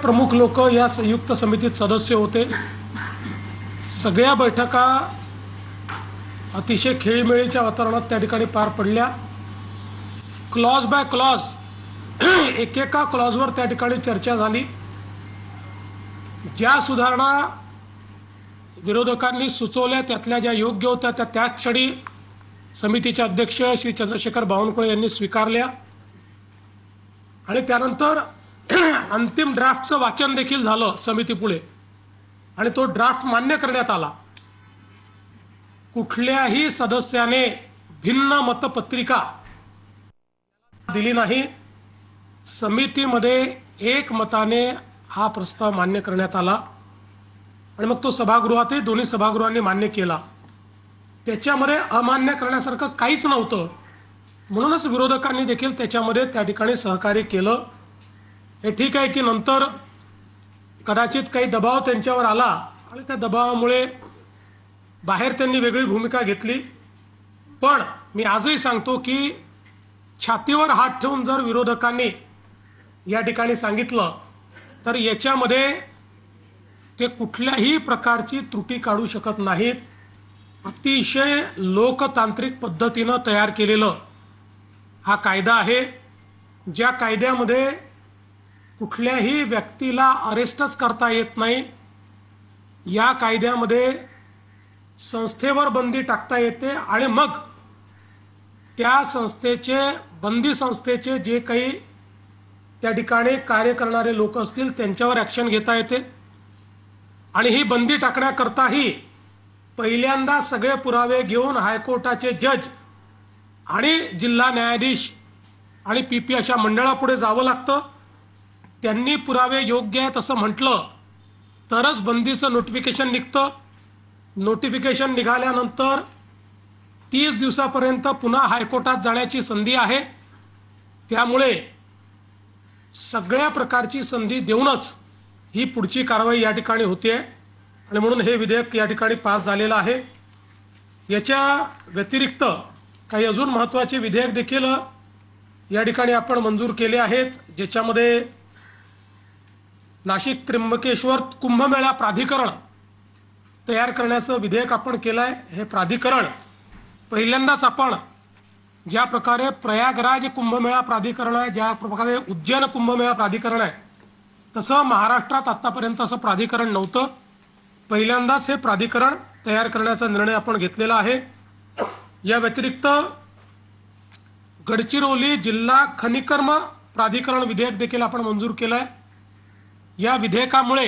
प्रमुख लोक या संयुक्त समितीत सदस्य होते। सगळ्या बैठका अतिशय खेळीमेळीच्या वातावरणात त्या ठिकाणी पार पडल्या। क्लॉज बाय क्लॉज एकेका क्लॉजवर त्या ठिकाणी चर्चा झाली। ज्या सुधारणा विरोधकांनी सुचवल्या त्यातल्या ज्या योग्य होत्या त्या त्याच क्षणी समितीचे अध्यक्ष श्री चंद्रशेखर बावनकुळे यांनी स्वीकारल्या आणि त्यानंतर अंतिम ड्राफ्टचं वाचन देखील झालं समितीपुढे आणि तो ड्राफ्ट मान्य करण्यात आला। कुठल्याही सदस्याने भिन्न मतपत्रिका दिली नाही। समितीमध्ये एकमताने हा प्रस्ताव मान्य करण्यात आला आणि मग तो सभागृहातही दोन्ही सभागृहांनी मान्य केला। त्याच्यामध्ये अमान्य करण्यासारखं काहीच नव्हतं, म्हणूनच विरोधकांनी देखील त्याच्यामध्ये त्या ठिकाणी सहकार्य केलं। हे ठीक आहे की नंतर कदाचित काही दबाव त्यांच्यावर आला आणि त्या दबावामुळे बाहेर त्यांनी वेगळी भूमिका घेतली, पण मी आजही सांगतो की छातीवर हात ठेवून जर विरोधकांनी या ठिकाणी सांगितलं तर याच्यामध्ये ते कुठल्याही प्रकारची त्रुटी काढू शकत नाहीत। अतिशय लोकतांत्रिक पद्धतीने तयार केलेलं हा कायदा आहे, ज्या कायद्यामध्ये कुठल्याही व्यक्तीला अरेस्टच करता येत नाही। या कायद्यामध्ये संस्थेवर बंदी टाकता येते आणि मग त्या संस्थेचे बंदी संस्थेचे जे काही त्या ठिकाणी कार्य करणारे लोक असतील त्यांच्यावर ॲक्शन घेता येते आणि ही बंदी टाकण्याकरताही पहिल्यांदा सगळे पुरावे घेऊन हायकोर्टाचे जज आणि जिल्हा न्यायाधीश आणि पीपी अशा मंडळापुढे जावं लागतं। त्यांनी पुरावे योग्य आहेत असं म्हटलं तरच बंदीचं नोटिफिकेशन निघतं। नोटिफिकेशन निघाल्यानंतर 30 दिवसापर्यंत पुन्हा हायकोर्टात जाण्याची संधी आहे। त्यामुळे सगळ्या प्रकारची संधी देऊनच ही पुढची कारवाई या ठिकाणी होते आणि म्हणून हे विधेयक या ठिकाणी पास झालेलं आहे। याच्या व्यतिरिक्त काही अजून महत्त्वाचे विधेयक देखील या ठिकाणी आपण मंजूर केले आहेत, ज्याच्यामध्ये नाशिक त्र्यंबकेश्वर कुंभमेळा प्राधिकरण तयार करण्याचं विधेयक आपण केलं आहे। हे प्राधिकरण पहिल्यांदाच आपण ज्या प्रकारे प्रयागराज कुंभमेळा प्राधिकरण आहे, ज्या प्रकारे उज्जैन कुंभमेळा प्राधिकरण आहे, तसं महाराष्ट्रात आतापर्यंत असं प्राधिकरण नव्हतं। पहिल्यांदाच हे प्राधिकरण तयार करण्याचा निर्णय आपण घेतलेला आहे। या व्यतिरिक्त गडचिरोली जिल्हा खनिकर्म प्राधिकरण विधेयक देखील आपण मंजूर केलं आहे। या विधेयकामुळे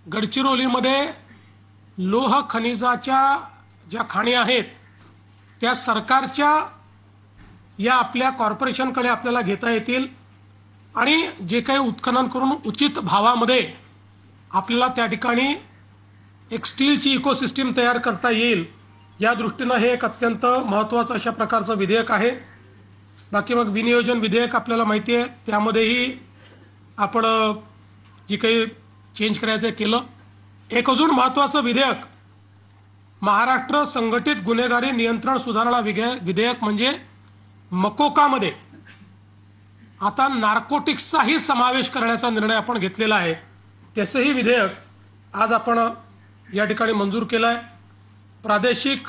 गडचिरोलीमध्ये लोह खनिजाच्या ज्या खाणी आहेत त्या सरकारच्या या आपल्या कॉर्पोरेशनकडे आपल्याला घेता येतील आणि जे काही उत्खनन करून उचित भावामध्ये आपल्याला त्या ठिकाणी एक स्टीलची इकोसिस्टीम तयार करता येईल, या दृष्टीनं हे एक अत्यंत महत्त्वाचं अशा प्रकारचं विधेयक आहे। बाकी मग विनियोजन विधेयक आपल्याला माहिती आहे, त्यामध्येही आपण जी काही चेंज करायचं केलं। एक अजून महत्त्वाचं विधेयक महाराष्ट्र संघटित गुन्हेगारी नियंत्रण सुधारणा विधेयक म्हणजे मकोकामध्ये आता नार्कोटिक्सचाही समावेश करण्याचा निर्णय आपण घेतलेला आहे। त्याचंही विधेयक आज आपण या ठिकाणी मंजूर केलं आहे। प्रादेशिक